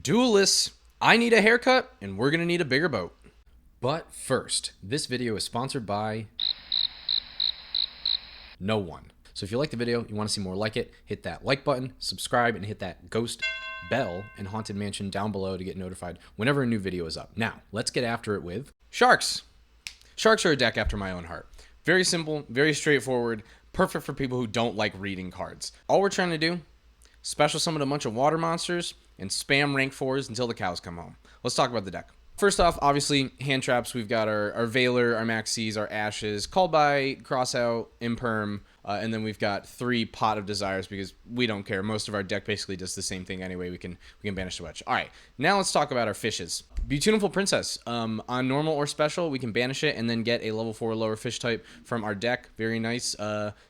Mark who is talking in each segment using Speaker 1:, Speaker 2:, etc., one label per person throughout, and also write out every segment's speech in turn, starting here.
Speaker 1: Duelists, I need a haircut, and we're going to need a bigger boat. But first, this video is sponsored by no one. So if you like the video, you want to see more like it, hit that like button, subscribe, and hit that ghost bell and Haunted Mansion down below to get notified whenever a new video is up. Now, let's get after it with Sharks. Sharks are a deck after my own heart. Very simple, very straightforward, perfect for people who don't like reading cards. All we're trying to do, special summon a bunch of water monsters and spam rank 4s until the cows come home. Let's talk about the deck. First off, obviously, hand traps. We've got our Veiler, our Maxis, our Ashes, Called by, Crossout, Imperm, and then we've got 3 Pot of Desires because we don't care. Most of our deck basically does the same thing anyway. We can banish the witch. All right, now let's talk about our fishes. Beautiful Princess. On normal or special, we can banish it and then get a level 4 lower fish type from our deck. Very nice.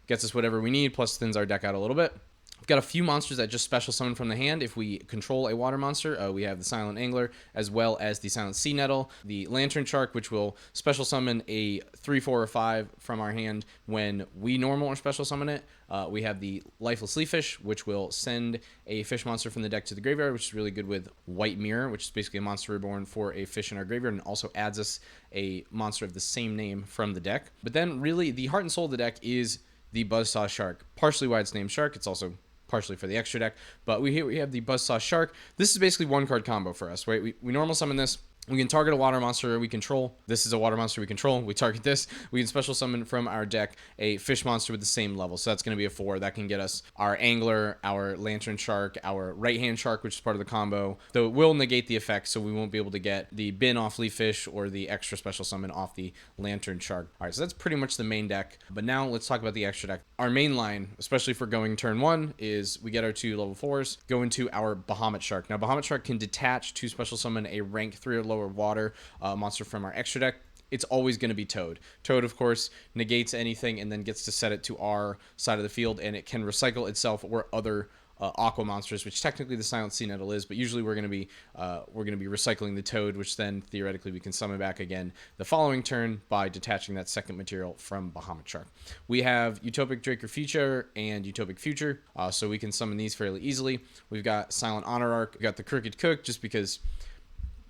Speaker 1: Gets us whatever we need, plus thins our deck out a little bit. We've got a few monsters that just special summon from the hand. If we control a water monster, we have the Silent Angler, as well as the Silent Sea Nettle, the Lantern Shark, which will special summon a 3, 4, or 5 from our hand when we normal or special summon it. We have the Lifeless Leaf Fish, which will send a fish monster from the deck to the graveyard, which is really good with White Mirror, which is basically a monster reborn for a fish in our graveyard, and also adds us a monster of the same name from the deck. But then really the heart and soul of the deck is the Buzzsaw Shark. Partially why it's named Shark, it's also partially for the extra deck, but we have the Buzzsaw Shark. This is basically 1-card combo for us, right? We normal summon this. We can target a water monster we control. This is a water monster we control. We target this. We can special summon from our deck a fish monster with the same level. So that's going to be a 4. That can get us our Angler, our Lantern Shark, our Right-Hand Shark, which is part of the combo. Though it will negate the effect, so we won't be able to get the bin off Leaf Fish or the extra special summon off the Lantern Shark. All right, so that's pretty much the main deck. But now let's talk about the extra deck. Our main line, especially for going turn 1, is we get our 2 level 4s, go into our Bahamut Shark. Now, Bahamut Shark can detach to special summon a rank 3 or lower water monster from our extra deck. It's always going to be Toad. Toad, of course, negates anything and then gets to set it to our side of the field, and it can recycle itself or other aqua monsters, which technically the Silent Sea Nettle is, but usually we're going to be recycling the Toad, which then theoretically we can summon back again the following turn by detaching that second material from Bahamut Shark. We have Utopic Draker Future and Utopic Future, so we can summon these fairly easily. We've got Silent Honor Arc. We've got the Crooked Cook, just because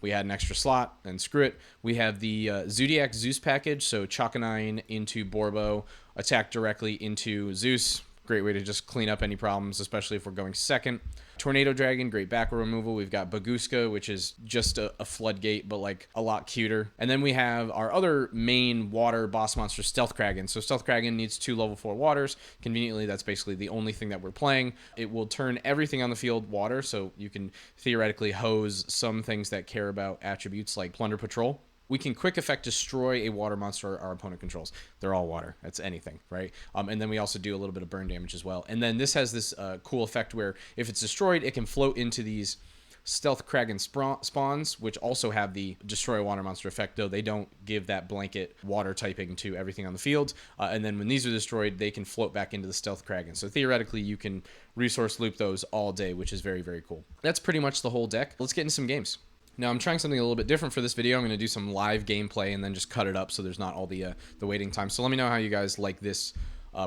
Speaker 1: we had an extra slot, and screw it. We have the Zodiac Zeus package, so Chakanine into Borbo, attack directly into Zeus. Great way to just clean up any problems, especially if we're going second. Tornado Dragon, great back row removal. We've got Baguska, which is just a floodgate, but like a lot cuter. And then we have our other main water boss monster, Stealth Kragen. So Stealth Kragen needs 2 level 4 waters. Conveniently, that's basically the only thing that we're playing. It will turn everything on the field water, so you can theoretically hose some things that care about attributes like Plunder Patrol. We can quick effect destroy a water monster our opponent controls. They're all water. That's anything, right? And then we also do a little bit of burn damage as well. And then this has this cool effect where if it's destroyed, it can float into these Stealth Kragen spawns, which also have the destroy a water monster effect, though they don't give that blanket water typing to everything on the field. And then when these are destroyed, they can float back into the Stealth Kragen. So theoretically, you can resource loop those all day, which is very, very cool. That's pretty much the whole deck. Let's get into some games. Now, I'm trying something a little bit different for this video. I'm going to do some live gameplay and then just cut it up so there's not all the waiting time. So let me know how you guys like this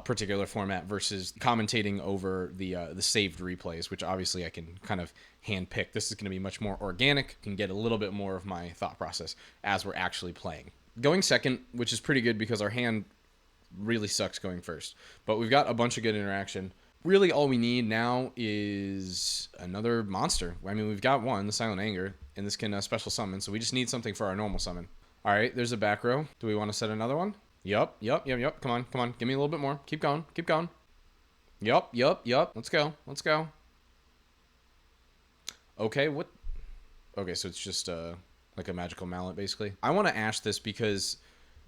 Speaker 1: particular format versus commentating over the saved replays, which obviously I can kind of hand pick. This is going to be much more organic. Can get a little bit more of my thought process as we're actually playing. Going second, which is pretty good because our hand really sucks going first. But we've got a bunch of good interaction. Really, all we need now is another monster. I mean, we've got one, the Silent Anger, and this can special summon, so we just need something for our normal summon. All right, there's a back row. Do we want to set another one? Yup. Come on. Give me a little bit more. Keep going. Yup. Let's go. Okay, what? Okay, so it's just like a magical mallet, basically. I want to ash this because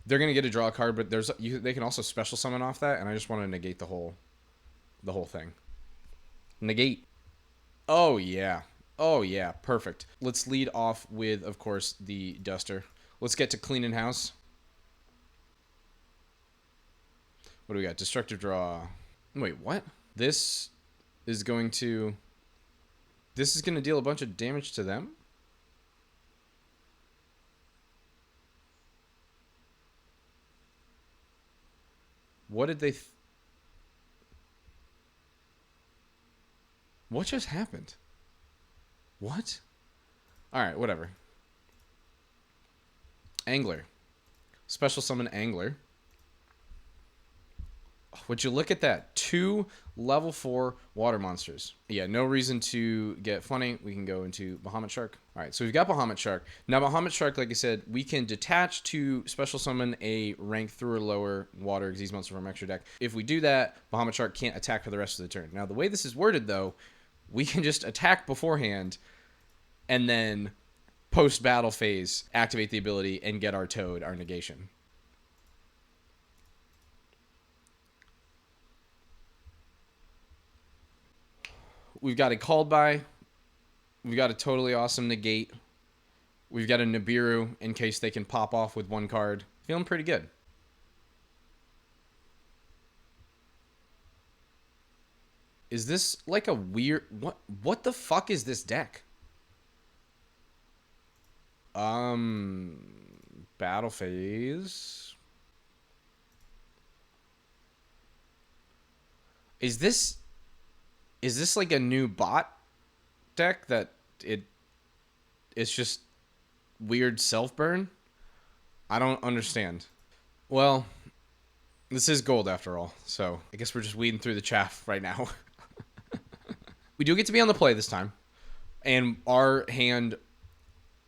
Speaker 1: they're going to get a draw card, but they can also special summon off that, and I just want to negate the whole thing. Negate. Oh yeah, perfect. Let's lead off with, of course, the Duster. Let's get to cleaning house. What do we got? Destructive draw. Wait, what? This is going to deal a bunch of damage to them? What did they what just happened? What? All right, whatever. Angler. Special summon Angler. Would you look at that? 2 level 4 water monsters. Yeah, no reason to get funny. We can go into Bahamut Shark. All right, so we've got Bahamut Shark. Now, Bahamut Shark, like I said, we can detach to special summon a rank 3 or lower water Xyz monster from extra deck. If we do that, Bahamut Shark can't attack for the rest of the turn. Now, the way this is worded, though, we can just attack beforehand and then post-battle phase activate the ability and get our Toad, our negation. We've got a Called By. We've got a totally awesome negate. We've got a Nibiru in case they can pop off with 1 card. Feeling pretty good. Is this like a weird... What the fuck is this deck? Battle phase. Is this like a new bot deck that it's just weird self-burn? I don't understand. Well, this is gold after all, so I guess we're just weeding through the chaff right now. We do get to be on the play this time, and our hand...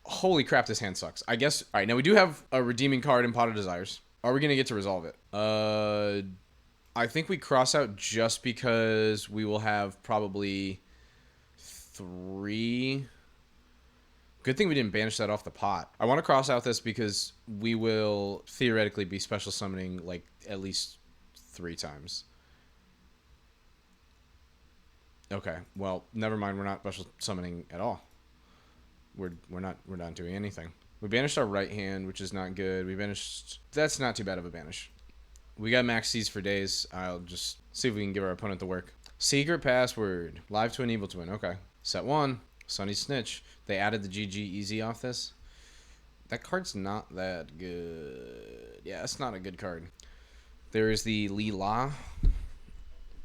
Speaker 1: Holy crap, this hand sucks. I guess... All right, now we do have a redeeming card in Pot of Desires. Are we going to get to resolve it? I think we cross out just because we will have probably 3. Good thing we didn't banish that off the pot. I want to cross out this because we will theoretically be special summoning like at least 3 times. Okay, well, never mind. We're not special summoning at all. We're not doing anything. We banished our right hand, which is not good. We banished... That's not too bad of a banish. We got max C's for days. I'll just see if we can give our opponent the work. Secret password. Live Twin, Evil Twin. Okay. Set 1. Sunny Snitch. They added the GG easy off this. That card's not that good. Yeah, it's not a good card. There is the Leela.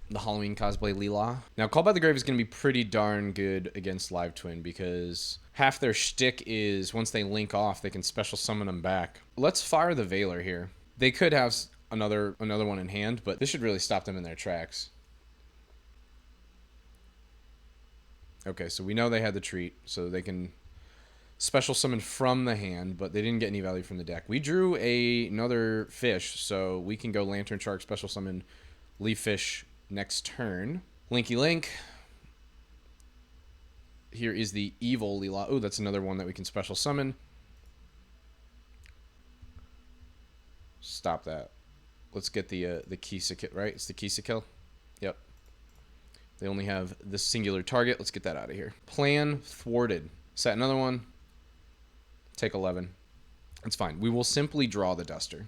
Speaker 1: The Halloween cosplay Leela. Now, Called by the Grave is going to be pretty darn good against Live Twin because half their shtick is once they link off, they can special summon them back. Let's fire the Veiler here. They could have another one in hand, but this should really stop them in their tracks. Okay, so we know they had the treat, so they can special summon from the hand, but they didn't get any value from the deck. We drew another fish, so we can go Lantern Shark, special summon Leaf Fish next turn. Linky Link. Here is the Evil Leela. Oh, that's another one that we can special summon. Stop that. Let's get the Kisa kill, right? It's the Kisa kill. Yep. They only have this singular target. Let's get that out of here. Plan thwarted. Set another one. Take 11. It's fine. We will simply draw the Duster.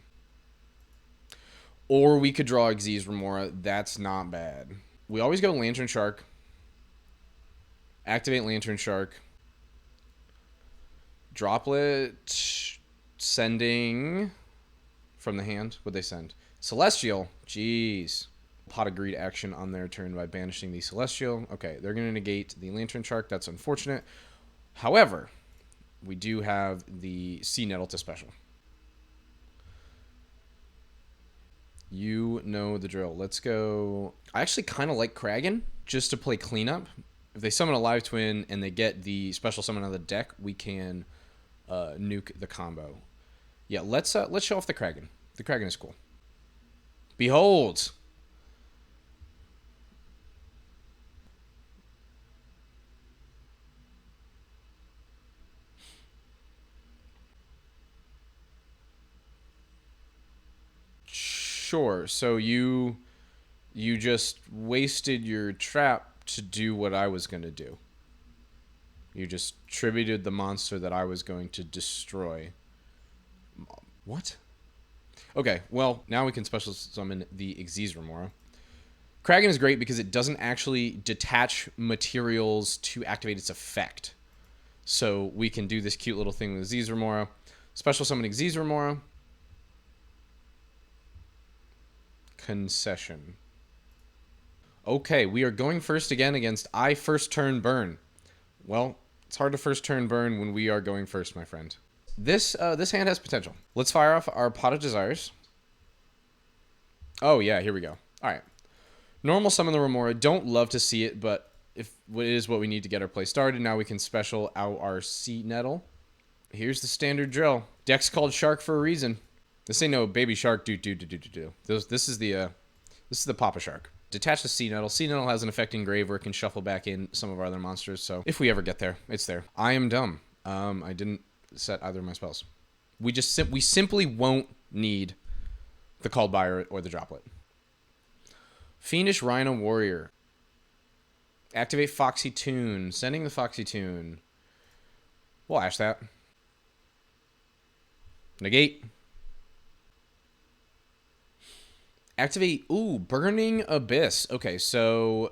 Speaker 1: Or we could draw Xyz Remora. That's not bad. We always go Lantern Shark. Activate Lantern Shark. Droplet. Sending from the hand. What'd they send? Celestial. Jeez. Pot of Greed action on their turn by banishing the Celestial. Okay, they're going to negate the Lantern Shark. That's unfortunate. However, we do have the Sea Nettle to special. You know the drill. Let's go. I actually kind of like Kragen just to play cleanup. If they summon a Live Twin and they get the special summon on the deck, we can nuke the combo. Yeah, let's show off the Kragen. The Kragen is cool. Behold. Sure. So you just wasted your trap to do what I was going to do. You just tributed the monster that I was going to destroy. What? Okay, well, now we can special summon the Xyz Remora. Kragen is great because it doesn't actually detach materials to activate its effect. So we can do this cute little thing with Xyz Remora. Special summon Xyz Remora. Concession. Okay, we are going first again against I first turn burn. Well, It's hard to first turn burn when we are going first, my friend. This hand has potential. Let's fire off our Pot of Desires. Oh, yeah, here we go. All right. Normal summon the Remora. Don't love to see it, but if it is what we need to get our play started, now we can special out our Sea Nettle. Here's the standard drill. Deck's called Shark for a reason. This ain't no baby shark. This is the Papa Shark. Detach the Sea Nettle. Sea Nettle has an effect in grave where it can shuffle back in some of our other monsters. So if we ever get there, it's there. I am dumb. I didn't set either of my spells. We simply won't need the Called By or the Droplet. Fiendish Rhino Warrior. Activate Foxy Tune. Sending the Foxy Tune. We'll ash that. Negate. Activate, Burning Abyss. Okay, so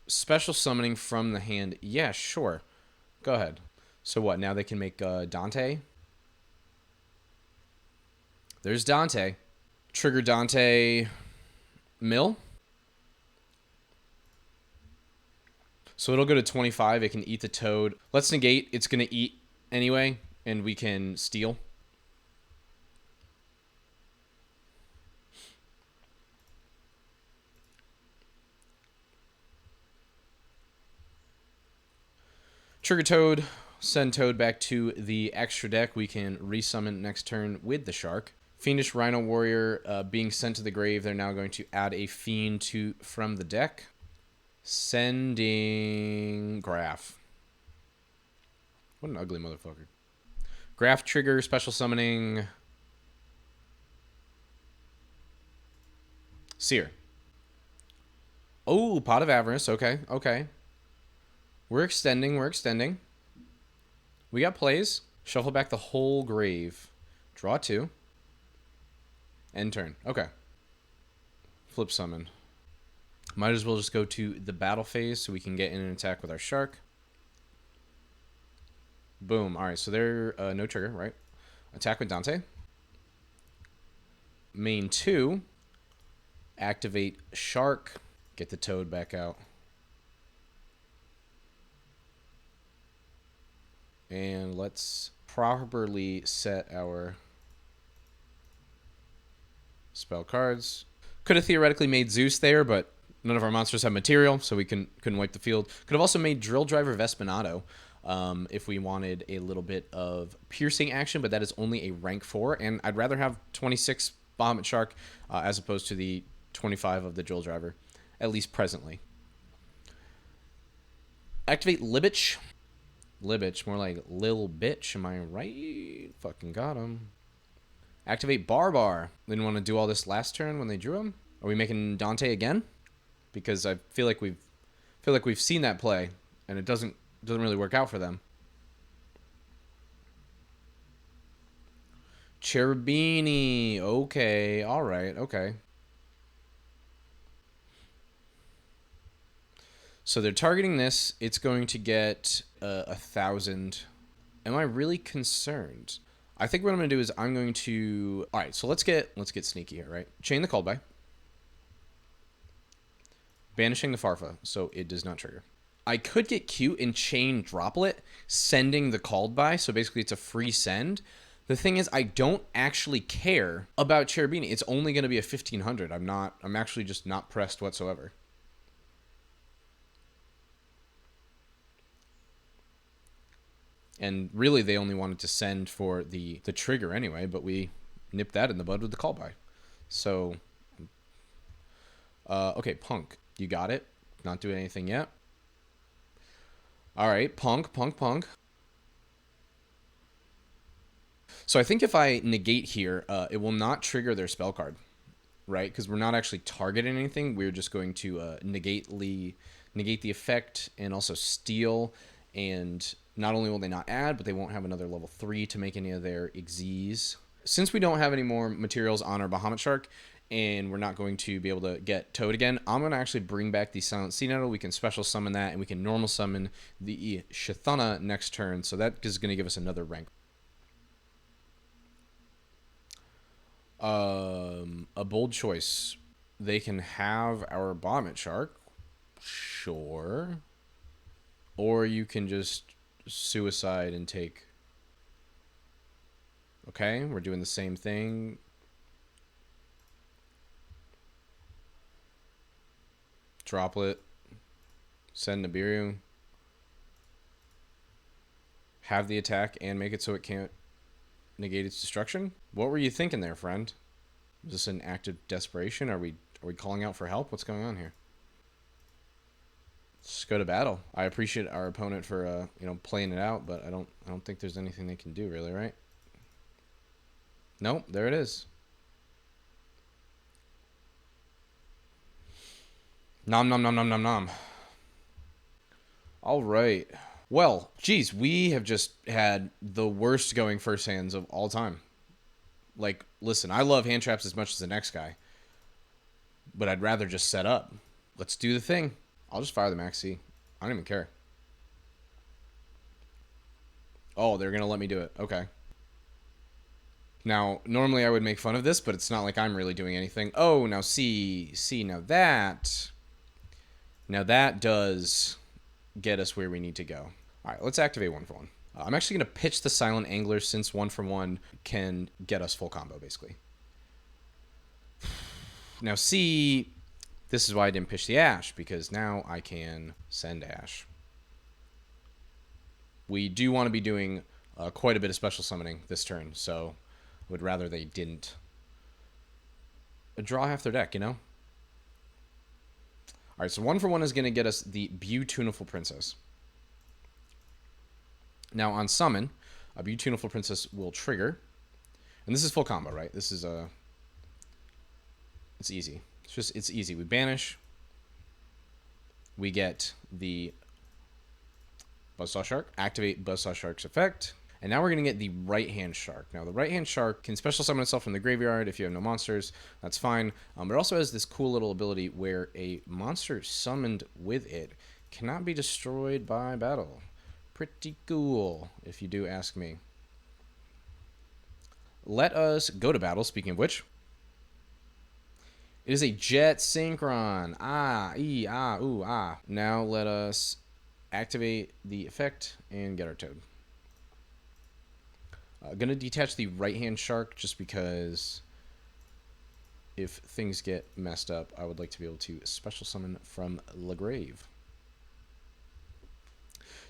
Speaker 1: special summoning from the hand. Yeah, sure. Go ahead. So what, now they can make Dante? There's Dante. Trigger Dante Mill. So it'll go to 25. It can eat the toad. Let's negate. It's going to eat anyway, and we can steal. Trigger Toad, send Toad back to the extra deck. We can resummon next turn with the Shark. Fiendish Rhino Warrior being sent to the grave. They're now going to add a Fiend from the deck. Sending Graph. What an ugly motherfucker. Graph trigger, special summoning. Seer. Oh, Pot of Avarice. Okay, okay. We're extending. We got plays. Shuffle back the whole grave. Draw 2. End turn. Okay. Flip summon. Might as well just go to the battle phase so we can get in an attack with our Shark. Boom. All right, so they're no trigger, right? Attack with Dante. Main 2. Activate Shark. Get the Toad back out. And let's properly set our spell cards. Could have theoretically made Zeus there, but none of our monsters have material, so we couldn't wipe the field. Could have also made Drill Driver Vespinato if we wanted a little bit of piercing action, but that is only a rank 4, and I'd rather have 26 Bahamut Shark as opposed to the 25 of the Drill Driver, at least presently. Activate Libich. Libich, more like Lil Bitch, am I right? Fucking got him. Activate Barbar. Didn't want to do all this last turn when they drew him. Are we making Dante again? Because I feel like we've seen that play, and it doesn't really work out for them. Cherubini. Okay, all right, okay. So they're targeting this. It's going to get 1,000. Am I really concerned? I think what I'm going to do is I'm going to... All right, so let's get sneaky here, right? Chain the Called By. Banishing the Farfa, so it does not trigger. I could get cute and chain Droplet, sending the Called By, so basically it's a free send. The thing is, I don't actually care about Cherubini. It's only going to be a 1,500. I'm actually just not pressed whatsoever. And really, they only wanted to send for the trigger anyway, but we nipped that in the bud with the Call By. So, okay, Punk. You got it. Not doing anything yet. All right, Punk. So I think if I negate here, it will not trigger their spell card, right? Because we're not actually targeting anything. We're just going to negate the effect and also steal. And not only will they not add, but they won't have another level 3 to make any of their Xyz. Since we don't have any more materials on our Bahamut Shark, and we're not going to be able to get Toad again, I'm going to actually bring back the Silent Sea Nettle. We can special summon that, and we can normal summon the Shithana next turn. So that is going to give us another rank. A bold choice. They can have our Bahamut Shark. Sure. Or you can just suicide and take... Okay, we're doing the same thing. Droplet. Send Nibiru. Have the attack and make it so it can't negate its destruction? What were you thinking there, friend? Is this an act of desperation? Are we calling out for help? What's going on here? Let's go to battle. I appreciate our opponent for playing it out, but I don't think there's anything they can do really, right? Nope, there it is. Nom nom nom nom nom nom. All right. Well, geez, we have just had the worst going first hands of all time. Like, listen, I love hand traps as much as the next guy, but I'd rather just set up. Let's do the thing. I'll just fire the Max C. I don't even care. Oh, they're going to let me do it. Okay. Now, normally I would make fun of this, but it's not like I'm really doing anything. Oh, now see, now that does get us where we need to go. All right, let's activate 1-for-1. I'm actually going to pitch the Silent Angler since 1-for-1 can get us full combo, basically. Now, see, this is why I didn't pitch the Ash, because now I can send Ash. We do want to be doing quite a bit of special summoning this turn, so I would rather they didn't draw half their deck, you know? All right, so 1-for-1 is going to get us the Beautiful Princess. Now, on summon, a Beautiful Princess will trigger. And this is full combo, right? This is it's easy. It's easy. We banish. We get the Buzzsaw Shark. Activate Buzzsaw Shark's effect. And now we're going to get the Right-Hand Shark. Now, the Right-Hand Shark can special summon itself from the graveyard if you have no monsters. That's fine. But it also has this cool little ability where a monster summoned with it cannot be destroyed by battle. Pretty cool, if you do ask me. Let us go to battle, speaking of which. It is a Jet Synchron. Ah, ee, ah, ooh, ah. Now let us activate the effect and get our Toad. Gonna detach the Right-Hand Shark just because if things get messed up, I would like to be able to special summon from the grave.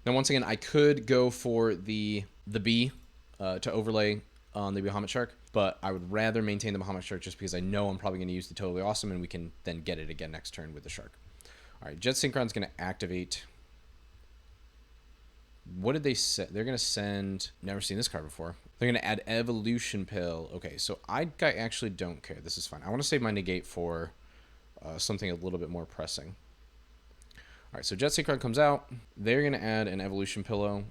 Speaker 1: Now, once again, I could go for the B to overlay on the Bahamut Shark, but I would rather maintain the Bahamut Shark just because I know I'm probably going to use the Totally Awesome, and we can then get it again next turn with the Shark. All right, Jet Synchron's going to activate. What did they say? They're going to send... Never seen this card before. They're going to add Evolution Pill. Okay, so I actually don't care. This is fine. I want to save my negate for something a little bit more pressing. All right, so Jet Synchron comes out. They're going to add an Evolution Pillow.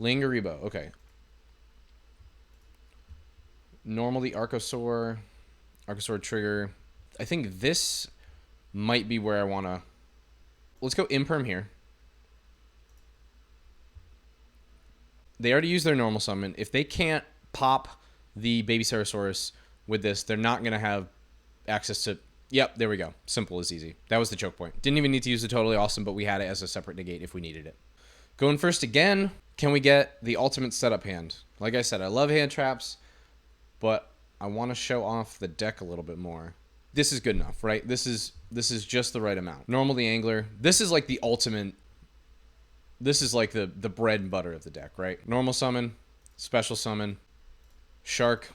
Speaker 1: Lingaribo, okay. Normally Archosaur trigger. I think this might be where I want to... Let's go Imperm here. They already used their normal summon. If they can't pop the Baby Cerosaurus with this, they're not going to have access to... Yep, there we go. Simple as easy. That was the choke point. Didn't even need to use the Totally Awesome, but we had it as a separate negate if we needed it. Going first again, can we get the ultimate setup hand? Like I said, I love hand traps, but I want to show off the deck a little bit more. This is good enough, right? This is just the right amount. Normal the Angler. This is like the ultimate... This is like the bread and butter of the deck, right? Normal summon, special summon, Shark.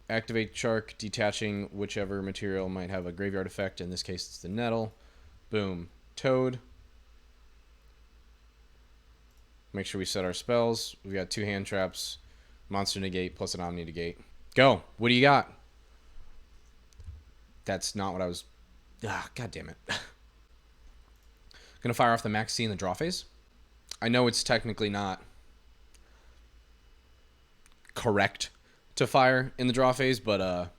Speaker 1: Activate Shark, detaching whichever material might have a graveyard effect. In this case, it's the Nettle. Boom. Toad. Make sure we set our spells. We've got 2 hand traps, monster negate, plus an omni negate. Go. What do you got? That's not what I was... Ah, God damn it. Gonna fire off the Max C in the draw phase. I know it's technically not correct to fire in the draw phase, but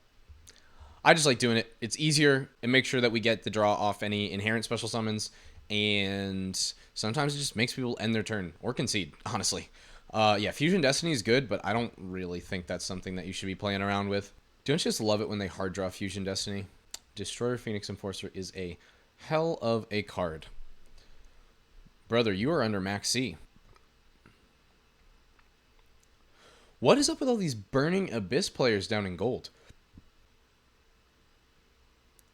Speaker 1: I just like doing it. It's easier and make sure that we get the draw off any inherent special summons, and sometimes it just makes people end their turn or concede, honestly. Yeah, Fusion Destiny is good, but I don't really think that's something that you should be playing around with. Don't you just love it when they hard draw Fusion Destiny? Destroyer Phoenix Enforcer is a Hell of a card. Brother, you are under max C. What is up with all these Burning Abyss players down in gold?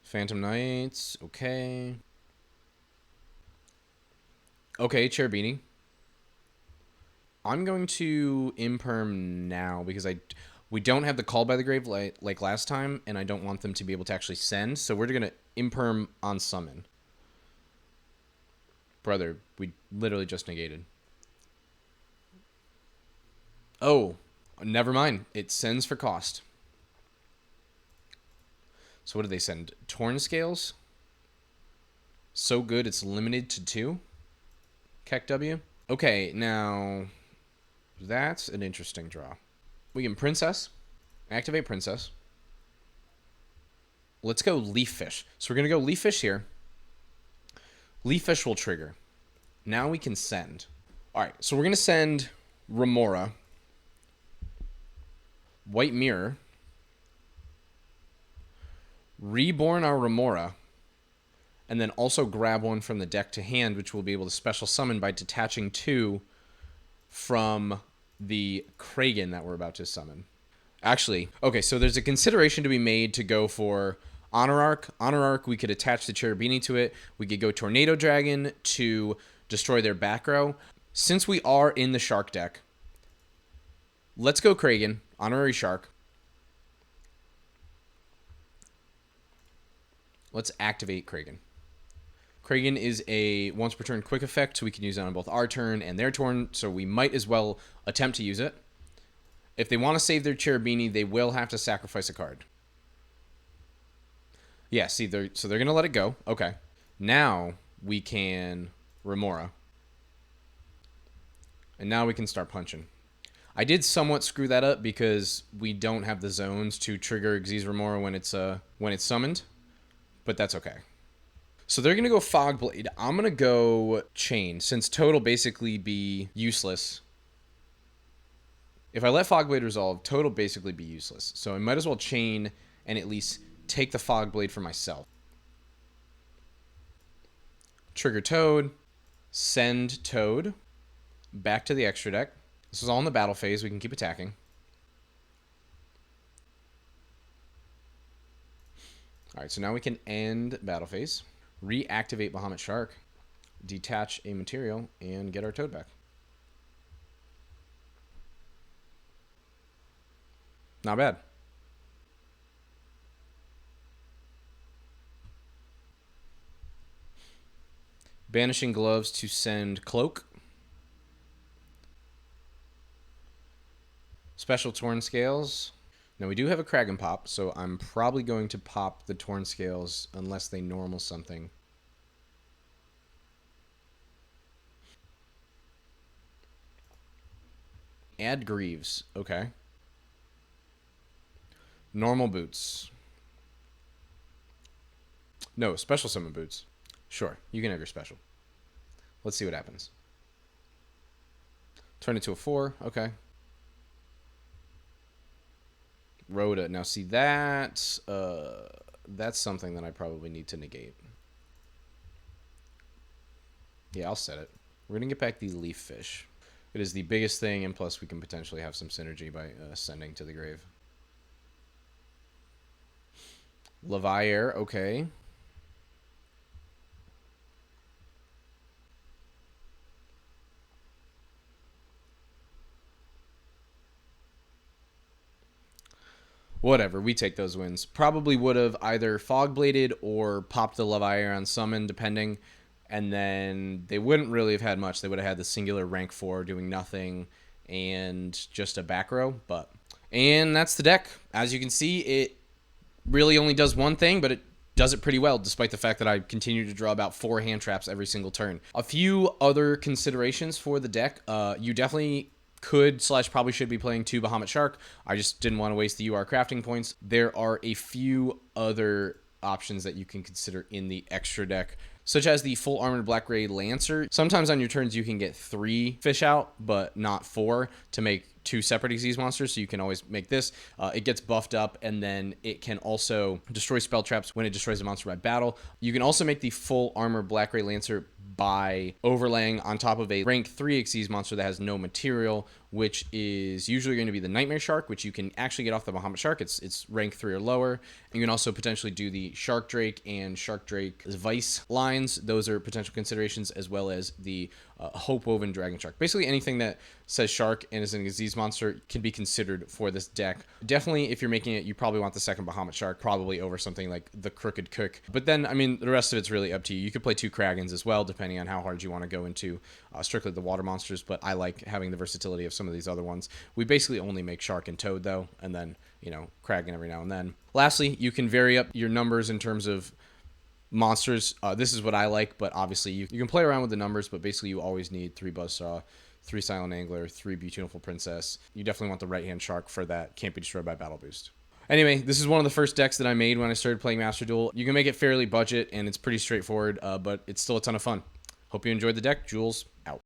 Speaker 1: Phantom Knights, okay. Okay, Cherubini. I'm going to imperm now because we don't have the Call by the Grave like last time, and I don't want them to be able to actually send, so we're going to imperm on summon. Brother, we literally just negated. Oh, never mind. It sends for cost. So what do they send? Torn Scales? So good it's limited to 2? Keck W? Okay, now that's an interesting draw. We can Princess. Activate Princess. Let's go Leaf Fish. So we're going to go Leaf Fish here. Leaf Fish will trigger. Now we can send. All right, so we're going to send Remora, White Mirror, Reborn our Remora, and then also grab one from the deck to hand, which we'll be able to special summon by detaching 2 from the Kragen that we're about to summon. Actually, okay, so there's a consideration to be made to go for Honor Arc. Honor Arc, we could attach the Cherubini to it. We could go Tornado Dragon to destroy their back row. Since we are in the Shark deck, let's go Kragen, Honorary Shark. Let's activate Kragen. Kragen is a once per turn quick effect, so we can use it on both our turn and their turn, so we might as well attempt to use it. If they want to save their Cherubini, they will have to sacrifice a card. Yeah, see, they're going to let it go. Okay. Now we can Remora. And now we can start punching. I did somewhat screw that up because we don't have the zones to trigger Xyz Remora when it's summoned, but that's okay. So they're going to go Fogblade. I'm going to go Chain, since Toad will basically be useless. If I let Fogblade resolve, Toad will basically be useless. So I might as well Chain and at least take the Fogblade for myself. Trigger Toad. Send Toad. Back to the extra deck. This is all in the battle phase. We can keep attacking. Alright, so now we can end battle phase. Reactivate Bahamut Shark. Detach a material and get our Toad back. Not bad. Banishing Gloves to send Cloak. Special Torn Scales. Now we do have a Kragen pop, so I'm probably going to pop the Torn Scales unless they normal something. Add Greaves. Okay. Normal Boots. No, Special Summon Boots. Sure, you can have your special. Let's see what happens. Turn it to a 4. Okay. Rhoda. Now, see, that's something that I probably need to negate. Yeah, I'll set it. We're going to get back the Leaf Fish. It is the biggest thing, and plus we can potentially have some synergy by sending to the grave. Levier, okay. Whatever, we take those wins. Probably would have either Fogbladed or popped the Levier on summon, depending. And then they wouldn't really have had much. They would have had the singular rank 4 doing nothing and just a back row. And that's the deck. As you can see, it really only does one thing, but it does it pretty well, despite the fact that I continue to draw about 4 hand traps every single turn. A few other considerations for the deck. You definitely could / probably should be playing 2 Bahamut Shark. I just didn't want to waste the UR crafting points. There are a few other options that you can consider in the extra deck, such as the full armored black gray Lancer. Sometimes on your turns you can get 3 fish out, but not 4 to make two separate Xyz monsters, so you can always make this. It gets buffed up, and then it can also destroy spell traps when it destroys a monster by battle. You can also make the full armor Black Ray Lancer by overlaying on top of a rank 3 Xyz monster that has no material, which is usually going to be the Nightmare Shark, which you can actually get off the Bahamut Shark. It's rank 3 or lower. And you can also potentially do the Shark Drake and Shark Drake Vice lines. Those are potential considerations, as well as the Hope Woven Dragon Shark. Basically anything that says Shark and is an Xyz monster can be considered for this deck. Definitely, if you're making it, you probably want the second Bahamut Shark, probably over something like the Crooked Cook. But then, I mean, the rest of it's really up to you. You could play 2 Kragens as well, depending on how hard you want to go into strictly the water monsters, but I like having the versatility of some of these other ones. We basically only make Shark and Toad, though, and then, you know, Kragen every now and then. Lastly, you can vary up your numbers in terms of monsters. This is what I like, but obviously you can play around with the numbers, but basically you always need 3 Buzzsaw, 3 Silent Angler, 3 Beautiful Princess. You definitely want the right-hand Shark for that can't be destroyed by battle boost. Anyway, this is one of the first decks that I made when I started playing Master Duel. You can make it fairly budget, and it's pretty straightforward, but it's still a ton of fun. Hope you enjoyed the deck. Jules, out.